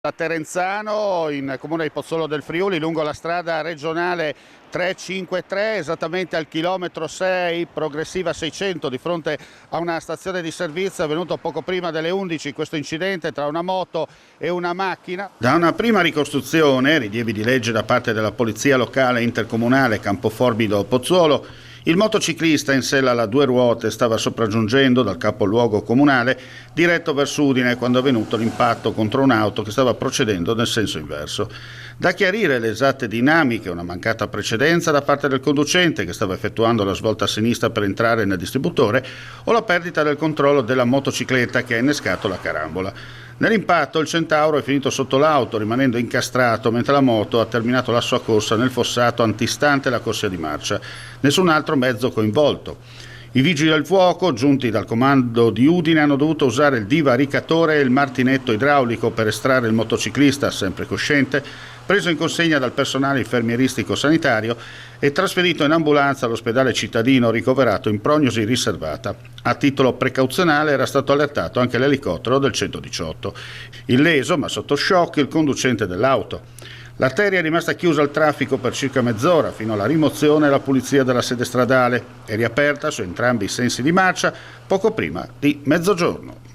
A Terenzano, in comune di Pozzolo del Friuli, lungo la strada regionale 353, esattamente al chilometro 6, progressiva 600, di fronte a una stazione di servizio. È avvenuto poco prima delle 11 questo incidente tra una moto e una macchina. Da una prima ricostruzione, rilievi di legge da parte della polizia locale intercomunale Campoforbido Pozzuolo, il motociclista in sella alla due ruote stava sopraggiungendo dal capoluogo comunale diretto verso Udine quando è avvenuto l'impatto contro un'auto che stava procedendo nel senso inverso. Da chiarire le esatte dinamiche, una mancata precedenza da parte del conducente che stava effettuando la svolta a sinistra per entrare nel distributore o la perdita del controllo della motocicletta che ha innescato la carambola. Nell'impatto il Centauro è finito sotto l'auto rimanendo incastrato mentre la moto ha terminato la sua corsa nel fossato antistante la corsia di marcia. Nessun altro mezzo coinvolto. I vigili del fuoco, giunti dal comando di Udine, hanno dovuto usare il divaricatore e il martinetto idraulico per estrarre il motociclista, sempre cosciente, preso in consegna dal personale infermieristico sanitario e trasferito in ambulanza all'ospedale cittadino ricoverato in prognosi riservata. A titolo precauzionale era stato allertato anche l'elicottero del 118. Illeso, ma sotto shock, il conducente dell'auto. L'arteria è rimasta chiusa al traffico per circa mezz'ora fino alla rimozione e la pulizia della sede stradale e riaperta su entrambi i sensi di marcia poco prima di mezzogiorno.